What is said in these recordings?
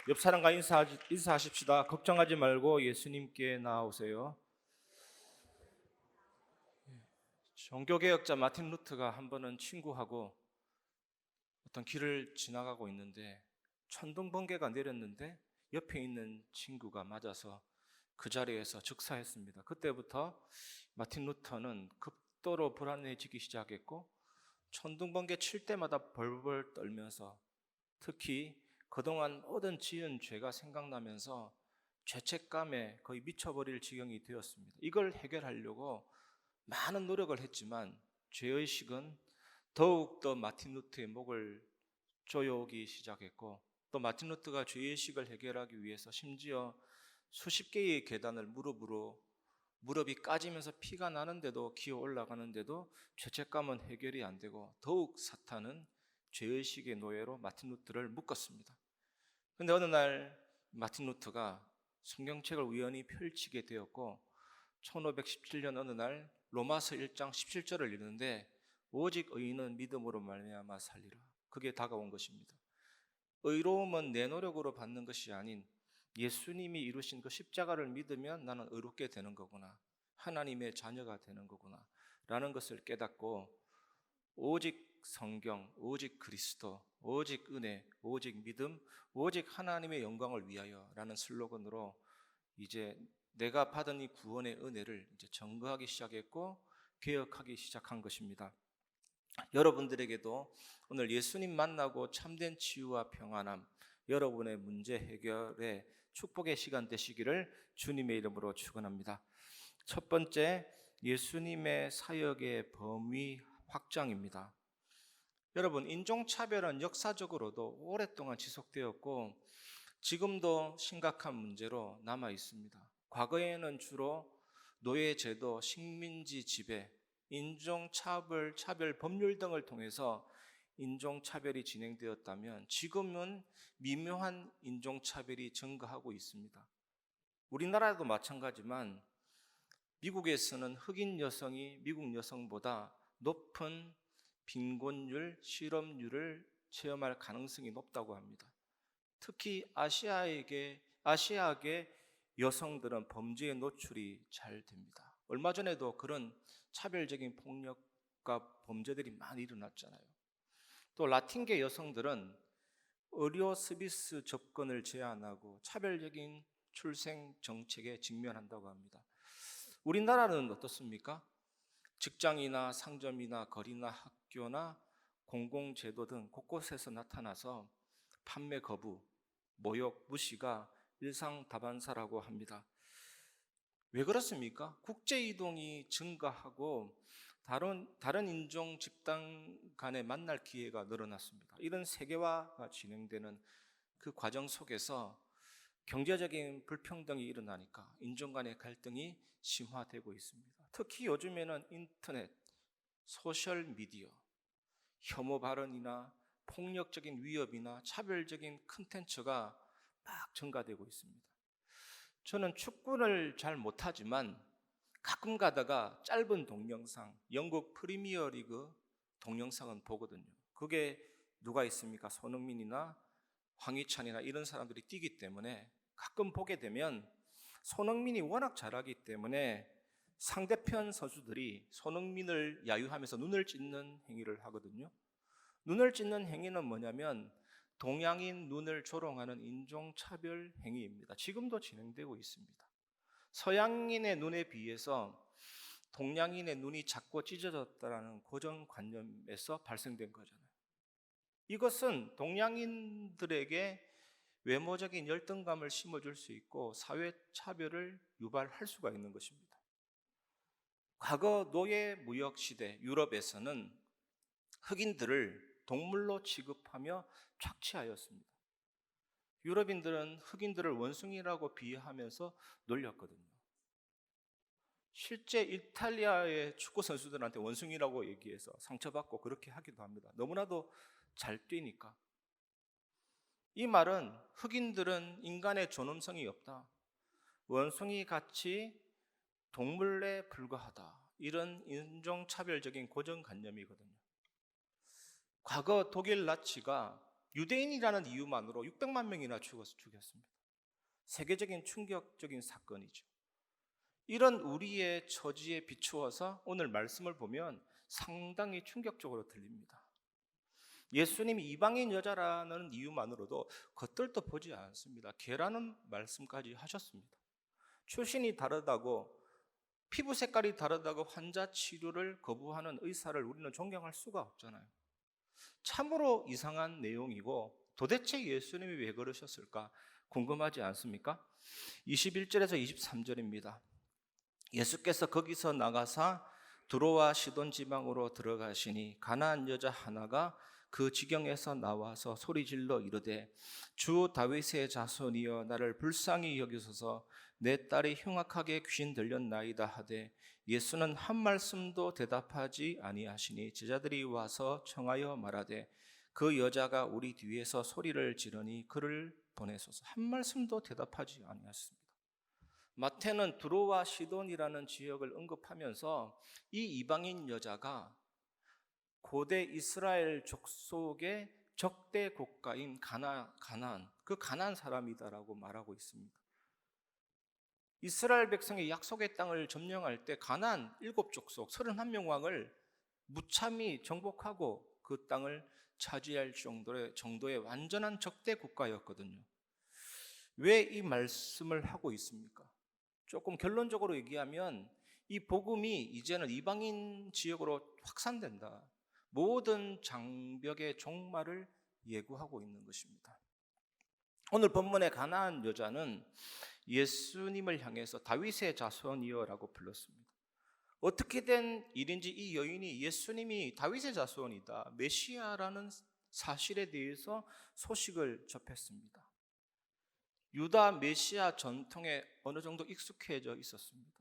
옆 사람과 인사하십시다. 걱정하지 말고 예수님께 나아오세요. 종교개혁자 마틴 루터가 한 번은 친구하고 어떤 길을 지나가고 있는데 천둥번개가 내렸는데 옆에 있는 친구가 맞아서 그 자리에서 즉사했습니다. 그때부터 마틴 루터는 극도로 불안해지기 시작했고 천둥번개 칠 때마다 벌벌 떨면서 특히 그동안 모든 지은 죄가 생각나면서 죄책감에 거의 미쳐버릴 지경이 되었습니다. 이걸 해결하려고 많은 노력을 했지만 죄의식은 더욱더 마틴 루터의 목을 조여오기 시작했고 또 마틴 루터가 죄의식을 해결하기 위해서 심지어 수십 개의 계단을 무릎이 까지면서 피가 나는데도 기어 올라가는데도 죄책감은 해결이 안 되고 더욱 사탄은 죄의식의 노예로 마틴 루터를 묶었습니다. 그런데 어느 날 마틴 루터가 성경책을 우연히 펼치게 되었고 1517년 어느 날 로마서 1장 17절을 읽는데 오직 의인은 믿음으로 말미암아 살리라. 그게 다가온 것입니다. 의로움은 내 노력으로 받는 것이 아닌 예수님이 이루신 그 십자가를 믿으면 나는 의롭게 되는 거구나. 하나님의 자녀가 되는 거구나. 라는 것을 깨닫고 오직 성경, 오직 그리스도, 오직 은혜, 오직 믿음, 오직 하나님의 영광을 위하여 라는 슬로건으로 이제 내가 받은 이 구원의 은혜를 이제 증거하기 시작했고 개혁하기 시작한 것입니다. 여러분들에게도 오늘 예수님 만나고 참된 치유와 평안함, 여러분의 문제 해결의 축복의 시간 되시기를 주님의 이름으로 축원합니다. 첫 번째, 예수님의 사역의 범위 확장입니다. 여러분, 인종차별은 역사적으로도 오랫동안 지속되었고 지금도 심각한 문제로 남아 있습니다. 과거에는 주로 노예제도, 식민지 지배, 인종차별, 차별 법률 등을 통해서 인종차별이 진행되었다면 지금은 미묘한 인종차별이 증가하고 있습니다. 우리나라도 마찬가지지만 미국에서는 흑인 여성이 미국 여성보다 높은 빈곤율, 실업률을 체험할 가능성이 높다고 합니다. 특히 아시아계 여성들은 범죄에 노출이 잘 됩니다. 얼마 전에도 그런 차별적인 폭력과 범죄들이 많이 일어났잖아요. 또 라틴계 여성들은 의료 서비스 접근을 제한하고 차별적인 출생 정책에 직면한다고 합니다. 우리나라는 어떻습니까? 직장이나 상점이나 거리나 학교나 공공제도 등 곳곳에서 나타나서 판매 거부, 모욕, 무시가 일상다반사라고 합니다. 왜 그렇습니까? 국제이동이 증가하고 다른 인종 집단 간에 만날 기회가 늘어났습니다. 이런 세계화가 진행되는 그 과정 속에서 경제적인 불평등이 일어나니까 인종 간의 갈등이 심화되고 있습니다. 특히 요즘에는 인터넷, 소셜미디어, 혐오 발언이나 폭력적인 위협이나 차별적인 컨텐츠가 막 증가되고 있습니다. 저는 축구를 잘 못하지만 가끔 가다가 짧은 동영상, 영국 프리미어리그 동영상은 보거든요. 그게 누가 있습니까? 손흥민이나 황희찬이나 이런 사람들이 뛰기 때문에 가끔 보게 되면 손흥민이 워낙 잘하기 때문에 상대편 선수들이 손흥민을 야유하면서 눈을 찢는 행위를 하거든요. 눈을 찢는 행위는 뭐냐면 동양인 눈을 조롱하는 인종차별 행위입니다. 지금도 진행되고 있습니다. 서양인의 눈에 비해서 동양인의 눈이 작고 찢어졌다는 고정관념에서 발생된 거잖아요. 이것은 동양인들에게 외모적인 열등감을 심어줄 수 있고 사회차별을 유발할 수가 있는 것입니다. 과거 노예 무역 시대 유럽에서는 흑인들을 동물로 취급하며 착취하였습니다. 유럽인들은 흑인들을 원숭이라고 비하하면서 놀렸거든요. 실제 이탈리아의 축구 선수들한테 원숭이라고 얘기해서 상처받고 그렇게 하기도 합니다. 너무나도 잘 뛰니까. 이 말은 흑인들은 인간의 존엄성이 없다, 원숭이 같이 동물에 불과하다, 이런 인종차별적인 고정관념이거든요. 과거 독일 나치가 유대인이라는 이유만으로 600만 명이나 죽였습니다. 세계적인 충격적인 사건이죠. 이런 우리의 처지에 비추어서 오늘 말씀을 보면 상당히 충격적으로 들립니다. 예수님이 이방인 여자라는 이유만으로도 겉들도 보지 않습니다. 개라는 말씀까지 하셨습니다. 출신이 다르다고, 피부 색깔이 다르다고 환자 치료를 거부하는 의사를 우리는 존경할 수가 없잖아요. 참으로 이상한 내용이고 도대체 예수님이 왜 그러셨을까 궁금하지 않습니까? 21절에서 23절입니다. 예수께서 거기서 나가사 두로와 시돈 지방으로 들어가시니 가나안 여자 하나가 그 지경에서 나와서 소리질러 이르되 주 다윗의 자손이여 나를 불쌍히 여기소서 내 딸이 흉악하게 귀신 들렸나이다 하되 예수는 한 말씀도 대답하지 아니하시니 제자들이 와서 청하여 말하되 그 여자가 우리 뒤에서 소리를 지르니 그를 보내소서. 한 말씀도 대답하지 아니하셨습니다. 마태는 두로와 시돈이라는 지역을 언급하면서 이 이방인 여자가 고대 이스라엘 족속의 적대 국가인 가나안, 그 가나안 사람이다라고 말하고 있습니다. 이스라엘 백성이 약속의 땅을 점령할 때 가나안 7족속 31명 왕을 무참히 정복하고 그 땅을 차지할 정도의 완전한 적대 국가였거든요. 왜 이 말씀을 하고 있습니까? 조금 결론적으로 얘기하면 이 복음이 이제는 이방인 지역으로 확산된다. 모든 장벽의 종말을 예고하고 있는 것입니다. 오늘 본문의 가나안 여자는 예수님을 향해서 다윗의 자손이여라고 불렀습니다. 어떻게 된 일인지 이 여인이 예수님이 다윗의 자손이다, 메시아라는 사실에 대해서 소식을 접했습니다. 유다 메시아 전통에 어느 정도 익숙해져 있었습니다.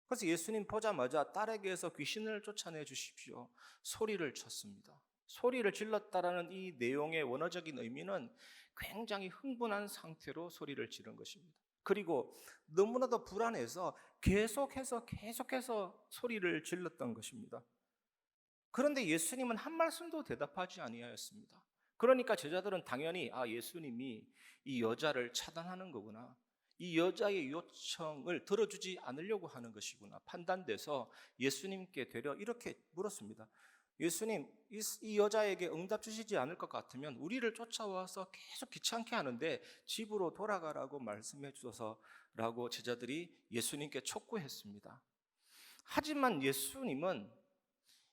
그래서 예수님 보자마자 딸에게서 귀신을 쫓아내 주십시오 소리를 쳤습니다. 소리를 질렀다라는 이 내용의 원어적인 의미는 굉장히 흥분한 상태로 소리를 지른 것입니다. 그리고 너무나도 불안해서 계속해서 소리를 질렀던 것입니다. 그런데 예수님은 한 말씀도 대답하지 아니하였습니다. 그러니까 제자들은 당연히 예수님이 이 여자를 차단하는 거구나, 이 여자의 요청을 들어주지 않으려고 하는 것이구나 판단돼서 예수님께 되려 이렇게 물었습니다. 예수님, 이 여자에게 응답 주시지 않을 것 같으면 우리를 쫓아와서 계속 귀찮게 하는데 집으로 돌아가라고 말씀해 주소서라고 제자들이 예수님께 촉구했습니다. 하지만 예수님은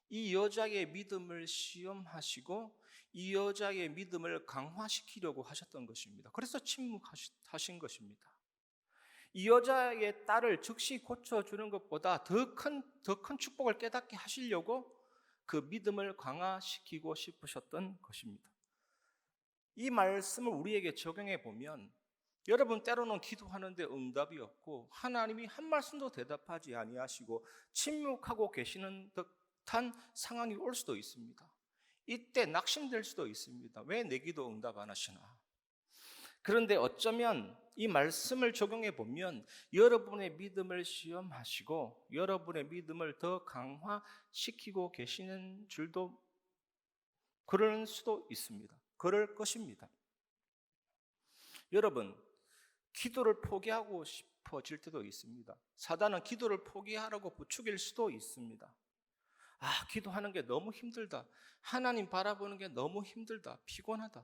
이 여자의 믿음을 시험하시고 이 여자의 믿음을 강화시키려고 하셨던 것입니다. 그래서 침묵하신 것입니다. 이 여자의 딸을 즉시 고쳐주는 것보다 더 큰 축복을 깨닫게 하시려고 그 믿음을 강화시키고 싶으셨던 것입니다. 이 말씀을 우리에게 적용해 보면 여러분, 때로는 기도하는데 응답이 없고 하나님이 한 말씀도 대답하지 아니하시고 침묵하고 계시는 듯한 상황이 올 수도 있습니다. 이때 낙심될 수도 있습니다. 왜 내 기도 응답 안 하시나? 그런데 어쩌면 이 말씀을 적용해 보면 여러분의 믿음을 시험하시고 여러분의 믿음을 더 강화시키고 계시는 줄도, 그럴 수도 있습니다. 그럴 것입니다. 여러분, 기도를 포기하고 싶어질 때도 있습니다. 사단은 기도를 포기하라고 부추길 수도 있습니다. 기도하는 게 너무 힘들다, 하나님 바라보는 게 너무 힘들다, 피곤하다,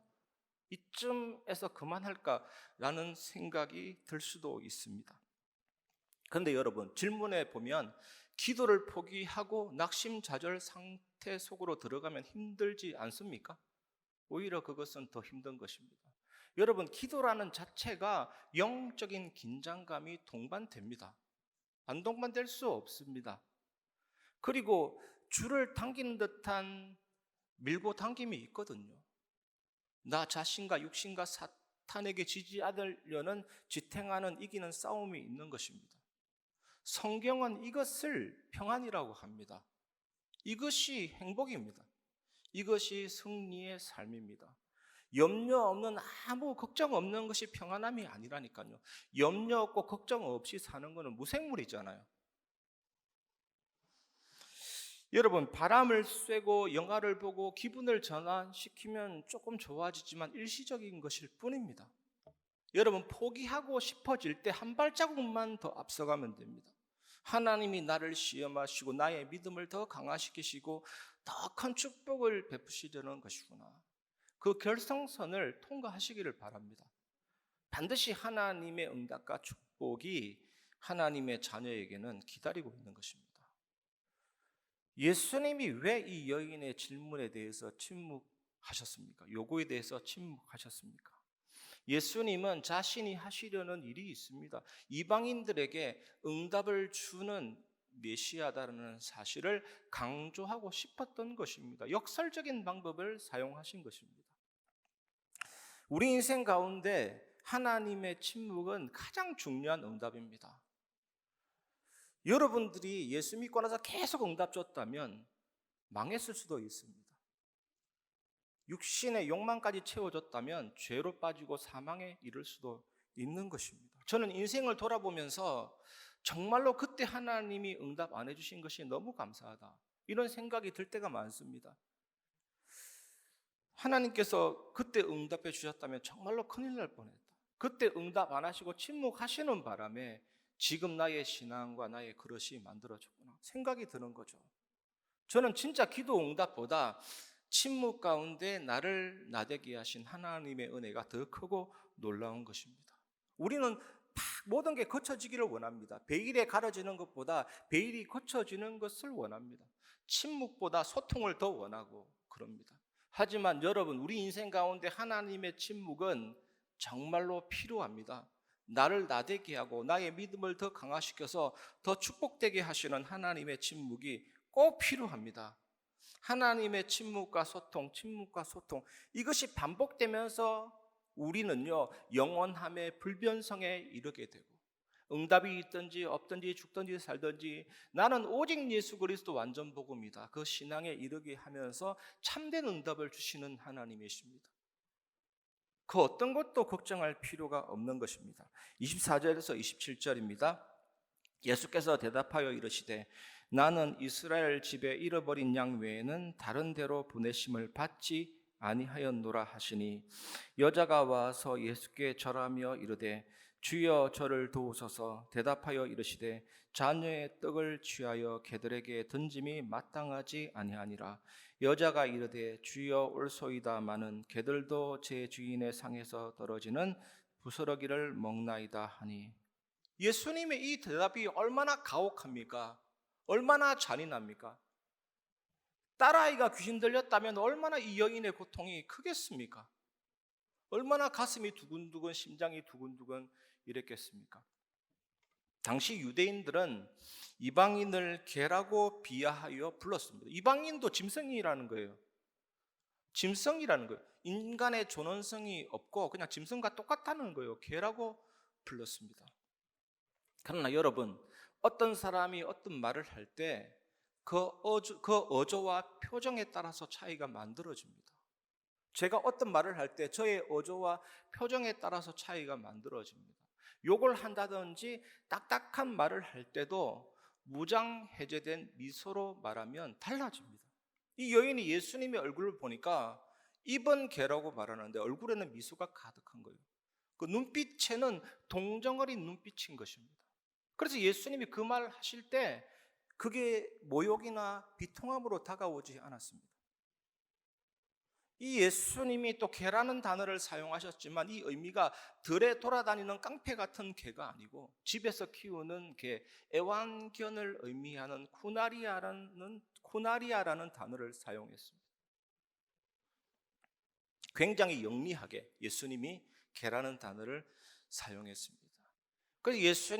이쯤에서 그만할까라는 생각이 들 수도 있습니다. 그런데 여러분, 질문에 보면 기도를 포기하고 낙심좌절 상태 속으로 들어가면 힘들지 않습니까? 오히려 그것은 더 힘든 것입니다. 여러분, 기도라는 자체가 영적인 긴장감이 동반됩니다. 안 동반될 수 없습니다. 그리고 줄을 당기는 듯한 밀고 당김이 있거든요. 나 자신과 육신과 사탄에게 지지 않으려는 지탱하는 이기는 싸움이 있는 것입니다. 성경은 이것을 평안이라고 합니다. 이것이 행복입니다. 이것이 승리의 삶입니다. 염려 없는, 아무 걱정 없는 것이 평안함이 아니라니까요. 염려 없고 걱정 없이 사는 것은 무생물이잖아요. 여러분, 바람을 쐬고 영화를 보고 기분을 전환시키면 조금 좋아지지만 일시적인 것일 뿐입니다. 여러분, 포기하고 싶어질 때 한 발자국만 더 앞서가면 됩니다. 하나님이 나를 시험하시고 나의 믿음을 더 강화시키시고 더 큰 축복을 베푸시려는 것이구나. 그 결성선을 통과하시기를 바랍니다. 반드시 하나님의 응답과 축복이 하나님의 자녀에게는 기다리고 있는 것입니다. 예수님이 왜 이 여인의 질문에 대해서 침묵하셨습니까? 요구에 대해서 침묵하셨습니까? 예수님은 자신이 하시려는 일이 있습니다. 이방인들에게 응답을 주는 메시아다라는 사실을 강조하고 싶었던 것입니다. 역설적인 방법을 사용하신 것입니다. 우리 인생 가운데 하나님의 침묵은 가장 중요한 응답입니다. 여러분들이 예수 믿고 나서 계속 응답 줬다면 망했을 수도 있습니다. 육신의 욕망까지 채워졌다면 죄로 빠지고 사망에 이를 수도 있는 것입니다. 저는 인생을 돌아보면서 정말로 그때 하나님이 응답 안 해주신 것이 너무 감사하다, 이런 생각이 들 때가 많습니다. 하나님께서 그때 응답해 주셨다면 정말로 큰일 날 뻔했다. 그때 응답 안 하시고 침묵하시는 바람에 지금 나의 신앙과 나의 그릇이 만들어졌구나 생각이 드는 거죠. 저는 진짜 기도 응답보다 침묵 가운데 나를 나대게 하신 하나님의 은혜가 더 크고 놀라운 것입니다. 우리는 모든 게 거쳐지기를 원합니다. 베일에 가려지는 것보다 베일이 거쳐지는 것을 원합니다. 침묵보다 소통을 더 원하고 그럽니다. 하지만 여러분, 우리 인생 가운데 하나님의 침묵은 정말로 필요합니다. 나를 나대게 하고 나의 믿음을 더 강화시켜서 더 축복되게 하시는 하나님의 침묵이 꼭 필요합니다. 하나님의 침묵과 소통, 침묵과 소통, 이것이 반복되면서 우리는요, 영원함의 불변성에 이르게 되고, 응답이 있든지 없든지 죽든지 살든지 나는 오직 예수 그리스도 완전 복음이다, 그 신앙에 이르게 하면서 참된 응답을 주시는 하나님이십니다. 그 어떤 것도 걱정할 필요가 없는 것입니다. 24절에서 27절입니다. 예수께서 대답하여 이르시되 나는 이스라엘 집에 잃어버린 양 외에는 다른 데로 보내심을 받지 아니하였노라 하시니, 여자가 와서 예수께 절하며 이르되 주여 저를 도우소서. 대답하여 이르시되 자녀의 떡을 취하여 개들에게 던짐이 마땅하지 아니하니라. 여자가 이르되 주여 올소이다마는 개들도 제 주인의 상에서 떨어지는 부스러기를 먹나이다 하니. 예수님의 이 대답이 얼마나 가혹합니까? 얼마나 잔인합니까? 딸아이가 귀신 들렸다면 얼마나 이 여인의 고통이 크겠습니까? 얼마나 가슴이 두근두근, 심장이 두근두근 이랬겠습니까? 당시 유대인들은 이방인을 개라고 비하하여 불렀습니다. 이방인도 짐승이라는 거예요. 짐승이라는 거예요. 인간의 존엄성이 없고 그냥 짐승과 똑같다는 거예요. 개라고 불렀습니다. 그러나 여러분, 어떤 사람이 어떤 말을 할 때 그 어조와 표정에 따라서 차이가 만들어집니다. 제가 어떤 말을 할 때 저의 어조와 표정에 따라서 차이가 만들어집니다. 욕을 한다든지 딱딱한 말을 할 때도 무장해제된 미소로 말하면 달라집니다. 이 여인이 예수님의 얼굴을 보니까 입은 개라고 말하는데 얼굴에는 미소가 가득한 거예요. 그 눈빛에는 동정어린 눈빛인 것입니다. 그래서 예수님이 그 말 하실 때 그게 모욕이나 비통함으로 다가오지 않았습니다. 이 예수님이 또 개라는 단어를 사용하셨지만 이 의미가 들에 돌아다니는 깡패 같은 개가 아니고 집에서 키우는 개, 애완견을 의미하는 쿠나리아라는 단어를 사용했습니다. 굉장히 영리하게 예수님이 개라는 단어를 사용했습니다. 그래서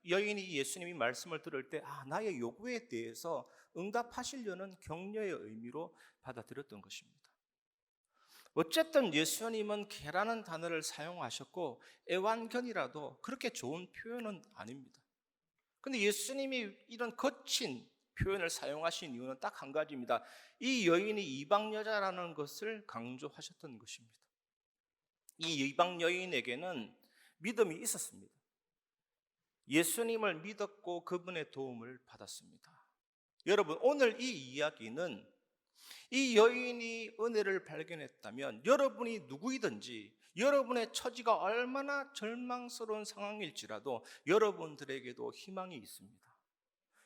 여인이 예수님이 말씀을 들을 때 나의 요구에 대해서 응답하시려는 격려의 의미로 받아들였던 것입니다. 어쨌든 예수님은 개라는 단어를 사용하셨고 애완견이라도 그렇게 좋은 표현은 아닙니다. 그런데 예수님이 이런 거친 표현을 사용하신 이유는 딱 한 가지입니다. 이 여인이 이방 여자라는 것을 강조하셨던 것입니다. 이 이방 여인에게는 믿음이 있었습니다. 예수님을 믿었고 그분의 도움을 받았습니다. 여러분, 오늘 이 이야기는 이 여인이 은혜를 발견했다면 여러분이 누구이든지 여러분의 처지가 얼마나 절망스러운 상황일지라도 여러분들에게도 희망이 있습니다.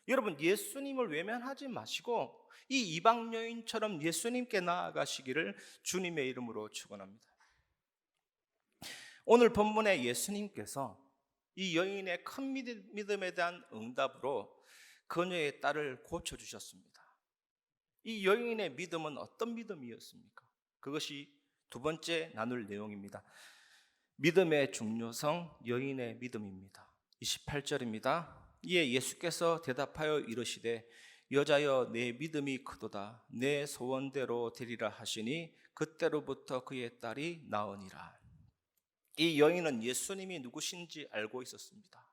여러분, 예수님을 외면하지 마시고 이 이방 여인처럼 예수님께 나아가시기를 주님의 이름으로 축원합니다. 오늘 본문에 예수님께서 이 여인의 큰 믿음에 대한 응답으로 그녀의 딸을 고쳐주셨습니다. 이 여인의 믿음은 어떤 믿음이었습니까? 그것이 두 번째 나눌 내용입니다. 믿음의 중요성, 여인의 믿음입니다. 28절입니다. 이에 예수께서 대답하여 이르시되 여자여 내 믿음이 크도다. 내 소원대로 되리라 하시니 그때로부터 그의 딸이 나으니라. 이 여인은 예수님이 누구신지 알고 있었습니다.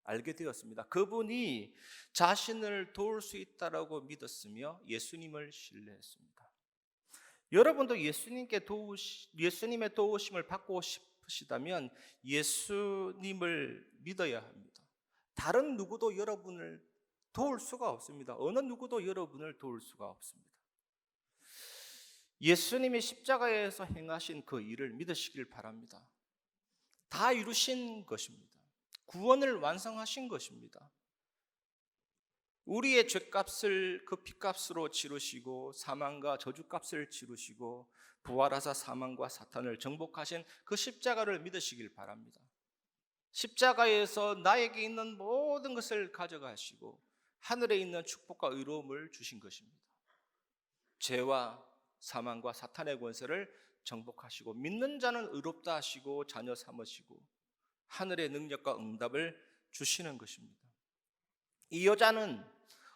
알게 되었습니다. 그분이 자신을 도울 수 있다라고 믿었으며 예수님을 신뢰했습니다. 여러분도 예수님의 도우심을 받고 싶으시다면 예수님을 믿어야 합니다. 다른 누구도 여러분을 도울 수가 없습니다. 어느 누구도 여러분을 도울 수가 없습니다. 예수님이 십자가에서 행하신 그 일을 믿으시길 바랍니다. 다 이루신 것입니다. 구원을 완성하신 것입니다. 우리의 죄값을 그 피값으로 치르시고 사망과 저주값을 치르시고 부활하사 사망과 사탄을 정복하신 그 십자가를 믿으시길 바랍니다. 십자가에서 나에게 있는 모든 것을 가져가시고 하늘에 있는 축복과 의로움을 주신 것입니다. 죄와 사망과 사탄의 권세를 정복하시고 믿는 자는 의롭다 하시고 자녀 삼으시고 하늘의 능력과 응답을 주시는 것입니다. 이 여자는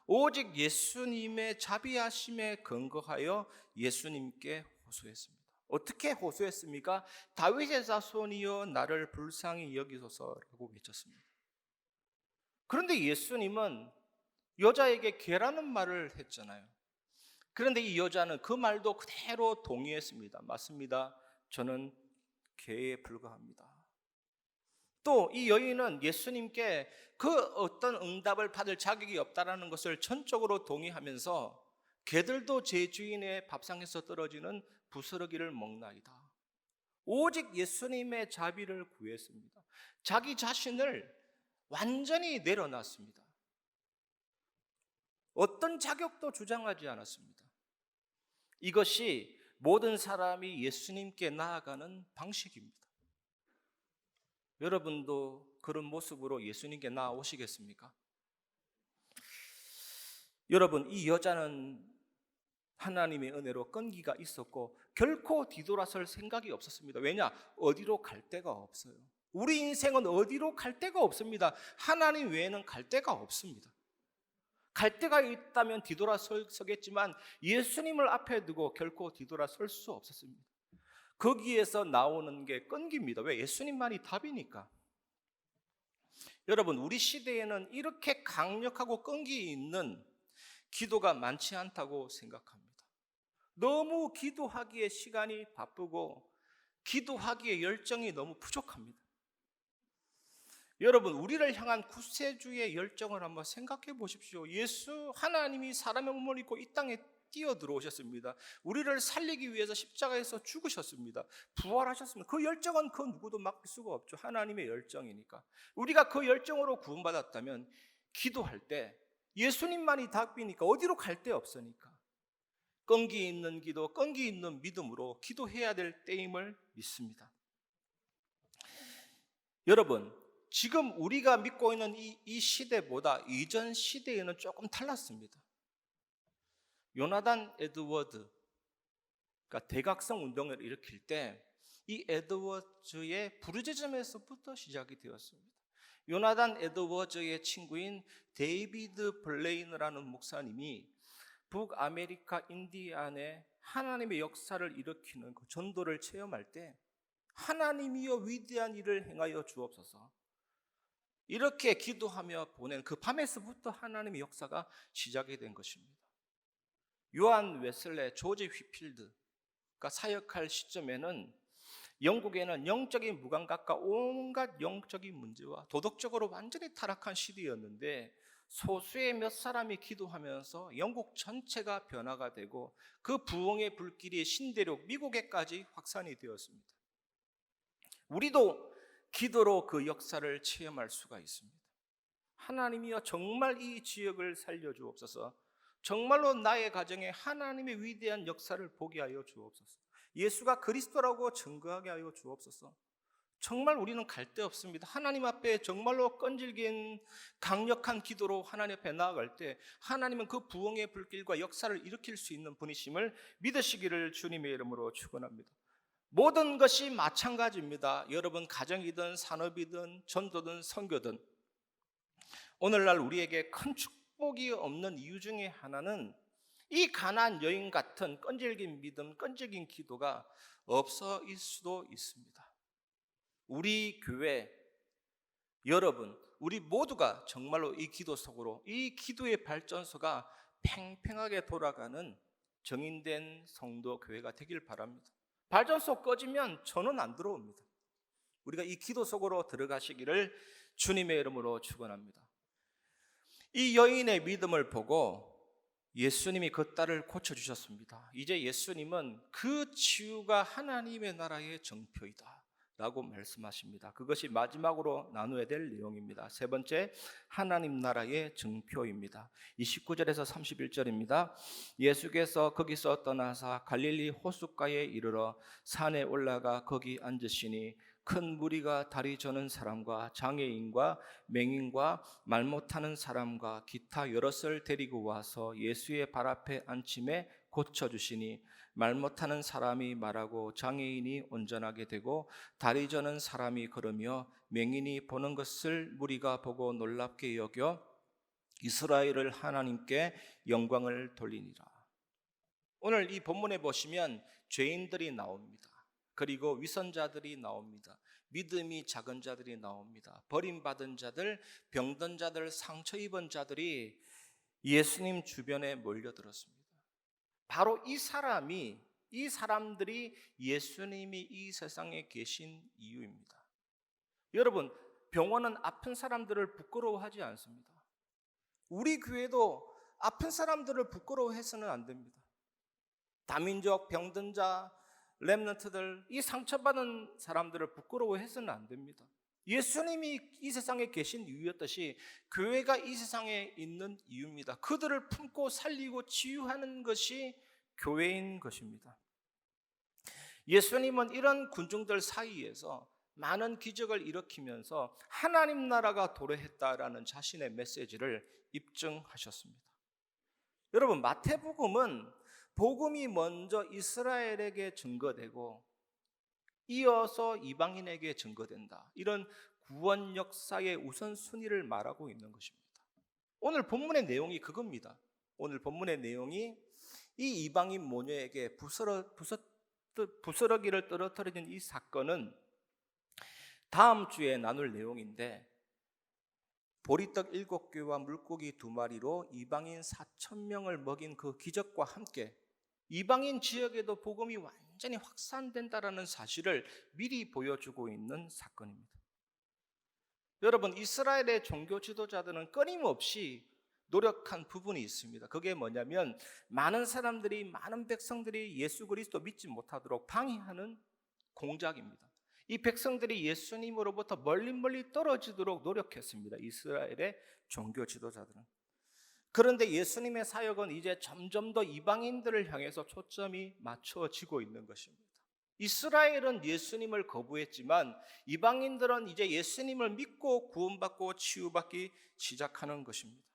오직 예수님의 자비하심에 근거하여 예수님께 호소했습니다. 어떻게 호소했습니까? 다윗의 자손이여 나를 불쌍히 여기소서라고 외쳤습니다. 그런데 예수님은 여자에게 개라는 말을 했잖아요. 그런데 이 여자는 그 말도 그대로 동의했습니다. 맞습니다. 저는 개에 불과합니다. 또 이 여인은 예수님께 그 어떤 응답을 받을 자격이 없다라는 것을 전적으로 동의하면서 개들도 제 주인의 밥상에서 떨어지는 부스러기를 먹나이다. 오직 예수님의 자비를 구했습니다. 자기 자신을 완전히 내려놨습니다. 어떤 자격도 주장하지 않았습니다. 이것이 모든 사람이 예수님께 나아가는 방식입니다. 여러분도 그런 모습으로 예수님께 나아오시겠습니까? 여러분, 이 여자는 하나님의 은혜로 끈기가 있었고 결코 뒤돌아설 생각이 없었습니다. 왜냐? 어디로 갈 데가 없어요. 우리 인생은 어디로 갈 데가 없습니다. 하나님 외에는 갈 데가 없습니다. 갈 데가 있다면 뒤돌아서겠지만 예수님을 앞에 두고 결코 뒤돌아설 수 없었습니다. 거기에서 나오는 게 끈기입니다. 왜? 예수님만이 답이니까. 여러분, 우리 시대에는 이렇게 강력하고 끈기 있는 기도가 많지 않다고 생각합니다. 너무 기도하기에 시간이 바쁘고 기도하기에 열정이 너무 부족합니다. 여러분, 우리를 향한 구세주의 열정을 한번 생각해 보십시오. 하나님이 사람의 몸을 입고 이 땅에 뛰어들어오셨습니다. 우리를 살리기 위해서 십자가에서 죽으셨습니다. 부활하셨습니다. 그 열정은 그 누구도 막을 수가 없죠. 하나님의 열정이니까. 우리가 그 열정으로 구원받았다면 기도할 때 예수님만이 답이니까 어디로 갈 데 없으니까 끈기 있는 기도, 끈기 있는 믿음으로 기도해야 될 때임을 믿습니다. 여러분, 지금 우리가 믿고 있는 이 시대보다 이전 시대에는 조금 달랐습니다. 요나단 에드워드가 대각성 운동을 일으킬 때 이 에드워즈의 부르짖음에서부터 시작이 되었습니다. 요나단 에드워즈의 친구인 데이비드 블레이너라는 목사님이 북아메리카 인디안에 하나님의 역사를 일으키는 그 전도를 체험할 때 하나님이여 위대한 일을 행하여 주옵소서 이렇게 기도하며 보낸 그 밤에서부터 하나님의 역사가 시작이 된 것입니다. 요한 웨슬레, 조지 휘필드가 사역할 시점에는 영국에는 영적인 무감각과 온갖 영적인 문제와 도덕적으로 완전히 타락한 시대였는데 소수의 몇 사람이 기도하면서 영국 전체가 변화가 되고 그 부흥의 불길이 신대륙 미국에까지 확산이 되었습니다. 우리도 기도로 그 역사를 체험할 수가 있습니다. 하나님이여 정말 이 지역을 살려주옵소서. 정말로 나의 가정에 하나님의 위대한 역사를 보게 하여 주옵소서. 예수가 그리스도라고 증거하게 하여 주옵소서. 정말 우리는 갈 데 없습니다. 하나님 앞에 정말로 끈질긴 강력한 기도로 하나님 앞에 나아갈 때 하나님은 그 부흥의 불길과 역사를 일으킬 수 있는 분이심을 믿으시기를 주님의 이름으로 축원합니다. 모든 것이 마찬가지입니다. 여러분 가정이든 산업이든 전도든 선교든 오늘날 우리에게 큰 축복이 없는 이유 중에 하나는 이 가나안 여인 같은 끈질긴 믿음, 끈질긴 기도가 없어일 수도 있습니다. 우리 교회 여러분, 우리 모두가 정말로 이 기도 속으로 이 기도의 발전소가 팽팽하게 돌아가는 정인된 성도 교회가 되길 바랍니다. 발전소 꺼지면 저는 안 들어옵니다. 우리가 이 기도 속으로 들어가시기를 주님의 이름으로 축원합니다. 이 여인의 믿음을 보고 예수님이 그 딸을 고쳐주셨습니다. 이제 예수님은 그 치유가 하나님의 나라의 정표이다 라고 말씀하십니다. 그것이 마지막으로 나누어야 될 내용입니다. 세 번째, 하나님 나라의 증표입니다. 29절에서 31절입니다. 예수께서 거기서 떠나사 갈릴리 호숫가에 이르러 산에 올라가 거기 앉으시니 큰 무리가 다리 저는 사람과 장애인과 맹인과 말 못하는 사람과 기타 여럿을 데리고 와서 예수의 발 앞에 앉힘에 고쳐주시니 말 못하는 사람이 말하고 장애인이 온전하게 되고 다리 저는 사람이 걸으며 맹인이 보는 것을 무리가 보고 놀랍게 여겨 이스라엘을 하나님께 영광을 돌리니라. 오늘 이 본문에 보시면 죄인들이 나옵니다. 그리고 위선자들이 나옵니다. 믿음이 작은 자들이 나옵니다. 버림받은 자들, 병든 자들, 상처 입은 자들이 예수님 주변에 몰려들었습니다. 바로 이 사람들이 예수님이 이 세상에 계신 이유입니다. 여러분, 병원은 아픈 사람들을 부끄러워하지 않습니다. 우리 교회도 아픈 사람들을 부끄러워해서는 안 됩니다. 다민족, 병든 자, 렘넌트들, 이 상처받은 사람들을 부끄러워해서는 안 됩니다. 예수님이 이 세상에 계신 이유였듯이 교회가 이 세상에 있는 이유입니다. 그들을 품고 살리고 치유하는 것이 교회인 것입니다. 예수님은 이런 군중들 사이에서 많은 기적을 일으키면서 하나님 나라가 도래했다라는 자신의 메시지를 입증하셨습니다. 여러분, 마태복음은 복음이 먼저 이스라엘에게 증거되고 이어서 이방인에게 증거된다, 이런 구원 역사의 우선순위를 말하고 있는 것입니다. 오늘 본문의 내용이 그겁니다. 오늘 본문의 내용이 이 이방인 모녀에게 부스러기를 떨어뜨리는 이 사건은 다음 주에 나눌 내용인데, 보리떡 7개와 물고기 2마리로 이방인 4,000명을 먹인 그 기적과 함께 이방인 지역에도 복음이 완전히 확산된다라는 사실을 미리 보여주고 있는 사건입니다. 여러분, 이스라엘의 종교 지도자들은 끊임없이 노력한 부분이 있습니다. 그게 뭐냐면 많은 사람들이, 많은 백성들이 예수 그리스도 믿지 못하도록 방해하는 공작입니다. 이 백성들이 예수님으로부터 멀리 떨어지도록 노력했습니다. 이스라엘의 종교 지도자들은. 그런데 예수님의 사역은 이제 점점 더 이방인들을 향해서 초점이 맞춰지고 있는 것입니다. 이스라엘은 예수님을 거부했지만 이방인들은 이제 예수님을 믿고 구원받고 치유받기 시작하는 것입니다.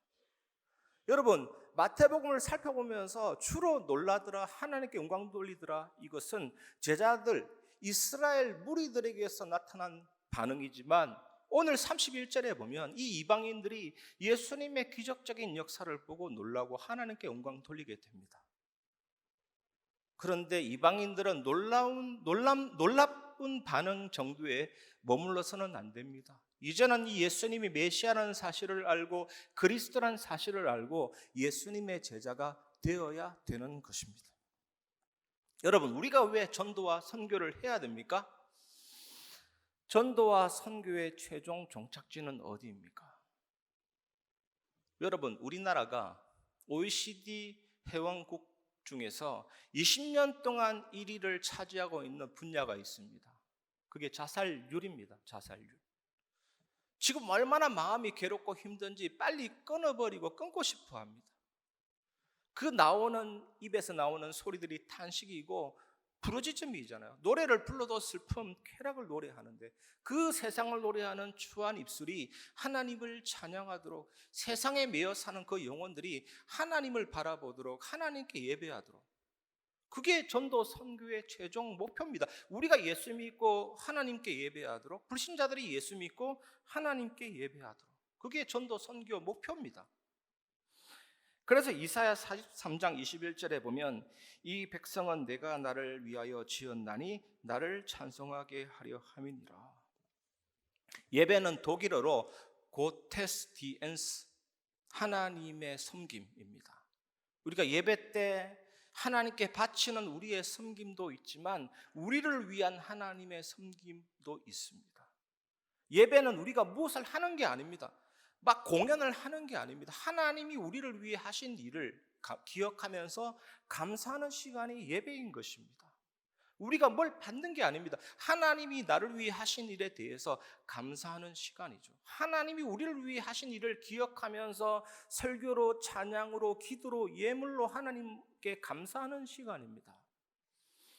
여러분, 마태복음을 살펴보면서 주로 놀라더라, 하나님께 영광 돌리더라, 이것은 제자들, 이스라엘 무리들에게서 나타난 반응이지만 오늘 31절에 보면 이 이방인들이 예수님의 기적적인 역사를 보고 놀라고 하나님께 영광 돌리게 됩니다. 그런데 이방인들은 놀라운 반응 정도에 머물러서는 안 됩니다. 이제는 이 예수님이 메시아라는 사실을 알고 그리스도라는 사실을 알고 예수님의 제자가 되어야 되는 것입니다. 여러분, 우리가 왜 전도와 선교를 해야 됩니까? 전도와 선교의 최종 종착지는 어디입니까? 여러분, 우리나라가 OECD 회원국 중에서 20년 동안 1위를 차지하고 있는 분야가 있습니다. 그게 자살률입니다. 자살률. 지금 얼마나 마음이 괴롭고 힘든지 빨리 끊어버리고 끊고 싶어 합니다. 그 나오는 입에서 나오는 소리들이 탄식이고 부르짖음이잖아요. 노래를 불러도 슬픔, 쾌락을 노래하는데 그 세상을 노래하는 추한 입술이 하나님을 찬양하도록, 세상에 매여 사는 그 영혼들이 하나님을 바라보도록, 하나님께 예배하도록, 그게 전도 선교의 최종 목표입니다. 우리가 예수 믿고 하나님께 예배하도록, 불신자들이 예수 믿고 하나님께 예배하도록, 그게 전도 선교 목표입니다. 그래서 이사야 43장 21절에 보면 이 백성은 내가 나를 위하여 지었나니 나를 찬송하게 하려 함이니라. 예배는 독일어로 고테스티엔스, 하나님의 섬김입니다. 우리가 예배 때 하나님께 바치는 우리의 섬김도 있지만 우리를 위한 하나님의 섬김도 있습니다. 예배는 우리가 무엇을 하는 게 아닙니다. 막 공연을 하는 게 아닙니다. 하나님이 우리를 위해 하신 일을 기억하면서 감사하는 시간이 예배인 것입니다. 우리가 뭘 받는 게 아닙니다. 하나님이 나를 위해 하신 일에 대해서 감사하는 시간이죠. 하나님이 우리를 위해 하신 일을 기억하면서 설교로, 찬양으로, 기도로, 예물로 하나님께 감사하는 시간입니다.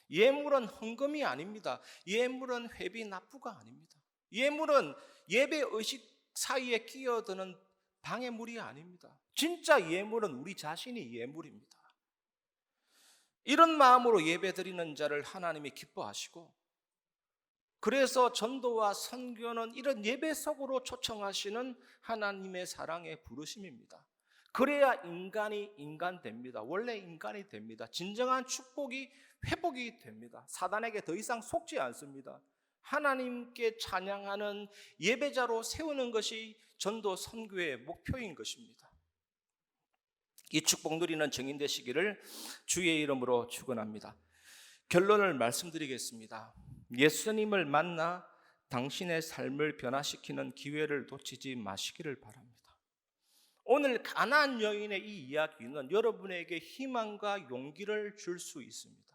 예물은 헌금이 아닙니다. 예물은 회비 납부가 아닙니다. 예물은 예배 의식 사이에 끼어드는 방해물이 아닙니다. 진짜 예물은 우리 자신이 예물입니다. 이런 마음으로 예배드리는 자를 하나님이 기뻐하시고, 그래서 전도와 선교는 이런 예배 속으로 초청하시는 하나님의 사랑의 부르심입니다. 그래야 인간이 인간 됩니다. 원래 인간이 됩니다. 진정한 축복이 회복이 됩니다. 사단에게 더 이상 속지 않습니다. 하나님께 찬양하는 예배자로 세우는 것이 전도 선교의 목표인 것입니다. 이 축복 누리는 증인 되시기를 주의 이름으로 축원합니다. 결론을 말씀드리겠습니다. 예수님을 만나 당신의 삶을 변화시키는 기회를 놓치지 마시기를 바랍니다. 오늘 가나안 여인의 이 이야기는 여러분에게 희망과 용기를 줄 수 있습니다.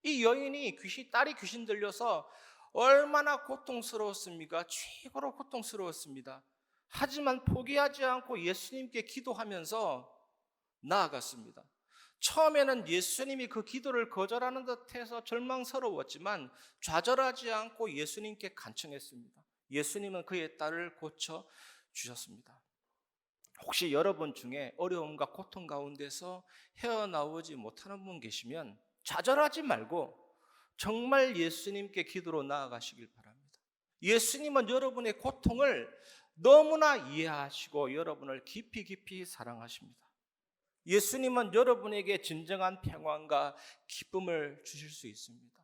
이 여인이 딸이 귀신 들려서 얼마나 고통스러웠습니까? 최고로 고통스러웠습니다. 하지만 포기하지 않고 예수님께 기도하면서 나아갔습니다. 처음에는 예수님이 그 기도를 거절하는 듯해서 절망스러웠지만 좌절하지 않고 예수님께 간청했습니다. 예수님은 그의 딸을 고쳐주셨습니다. 혹시 여러분 중에 어려움과 고통 가운데서 헤어나오지 못하는 분 계시면 좌절하지 말고 정말 예수님께 기도로 나아가시길 바랍니다. 예수님은 여러분의 고통을 너무나 이해하시고 여러분을 깊이 깊이 사랑하십니다. 예수님은 여러분에게 진정한 평안과 기쁨을 주실 수 있습니다.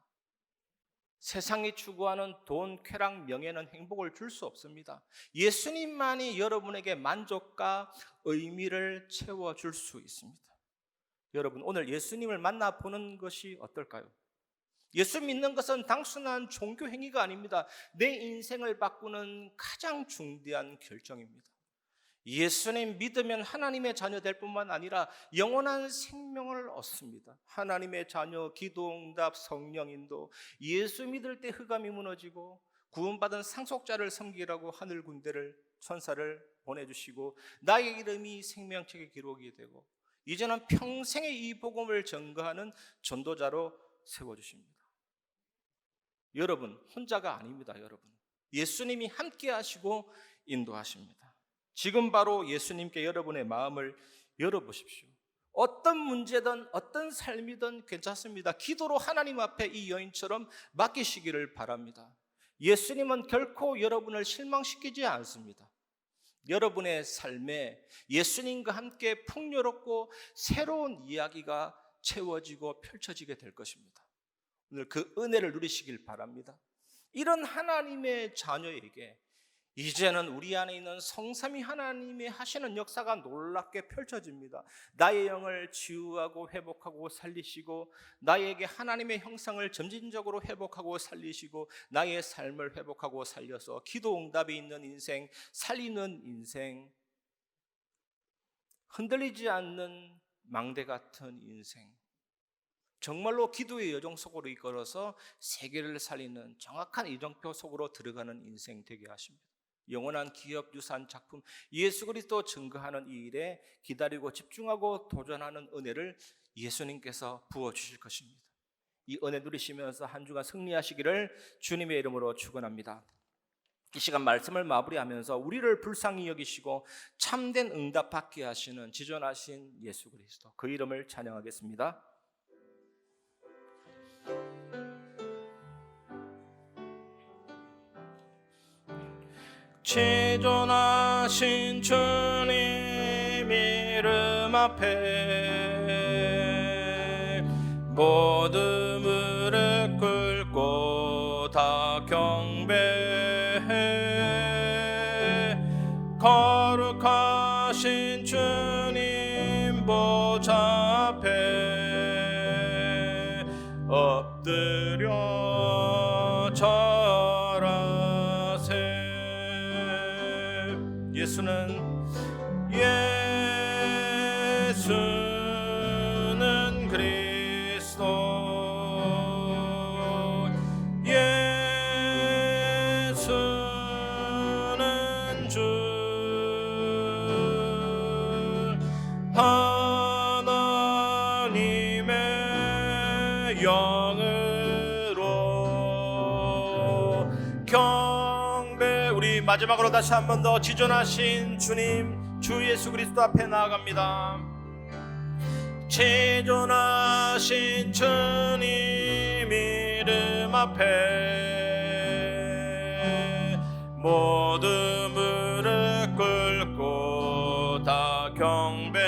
세상이 추구하는 돈, 쾌락, 명예는 행복을 줄 수 없습니다. 예수님만이 여러분에게 만족과 의미를 채워줄 수 있습니다. 여러분, 오늘 예수님을 만나보는 것이 어떨까요? 예수 믿는 것은 단순한 종교 행위가 아닙니다. 내 인생을 바꾸는 가장 중대한 결정입니다. 예수님 믿으면 하나님의 자녀 될 뿐만 아니라 영원한 생명을 얻습니다. 하나님의 자녀, 기도응답, 성령인도, 예수 믿을 때 흑암이 무너지고 구원받은 상속자를 섬기라고 하늘 군대를, 천사를 보내주시고 나의 이름이 생명책에 기록이 되고 이제는 평생의 이 복음을 전거하는 전도자로 세워주십니다. 여러분, 혼자가 아닙니다. 여러분, 예수님이 함께 하시고 인도하십니다. 지금 바로 예수님께 여러분의 마음을 열어보십시오. 어떤 문제든 어떤 삶이든 괜찮습니다. 기도로 하나님 앞에 이 여인처럼 맡기시기를 바랍니다. 예수님은 결코 여러분을 실망시키지 않습니다. 여러분의 삶에 예수님과 함께 풍요롭고 새로운 이야기가 채워지고 펼쳐지게 될 것입니다. 오늘 그 은혜를 누리시길 바랍니다. 이런 하나님의 자녀에게 이제는 우리 안에 있는 성삼위 하나님이 하시는 역사가 놀랍게 펼쳐집니다. 나의 영을 치유하고 회복하고 살리시고 나에게 하나님의 형상을 점진적으로 회복하고 살리시고 나의 삶을 회복하고 살려서 기도 응답이 있는 인생, 살리는 인생, 흔들리지 않는 망대 같은 인생, 정말로 기도의 여정 속으로 이끌어서 세계를 살리는 정확한 이정표 속으로 들어가는 인생 되게 하십니다. 영원한 기업, 유산, 작품, 예수 그리스도 증거하는 이 일에 기다리고 집중하고 도전하는 은혜를 예수님께서 부어주실 것입니다. 이 은혜 누리시면서 한 주간 승리하시기를 주님의 이름으로 축원합니다. 이 시간 말씀을 마무리하면서 우리를 불쌍히 여기시고 참된 응답받게 하시는 지존하신 예수 그리스도, 그 이름을 찬양하겠습니다. 지존하신 주님 이름 앞에 모든 무릎 꿇고 다 경배해. 거룩하신 주님 보좌 앞에 엎드려 절하세. 예수는 그리스도, 예수는 주, 하나님의 영으로 경배. 우리 마지막으로 다시 한 번 더 지존하신 주님 주 예수 그리스도 앞에 나아갑니다. 지존하신 주님 이름 앞에 모든 무릎 꿇고 다 경배해.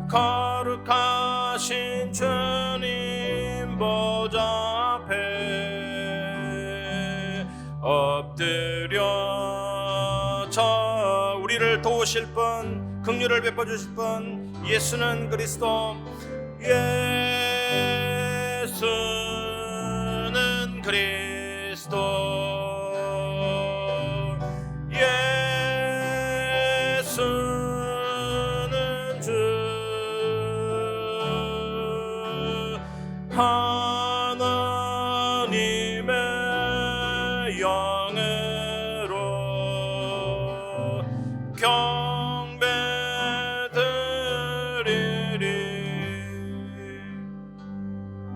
거룩하신 주님 보좌 앞에 엎드려 우리를 도우실 분, 긍휼을 베풀어주실 분, 예수는 그리스도, 예수는 그리스도, 예수는 주, 하나님의 영은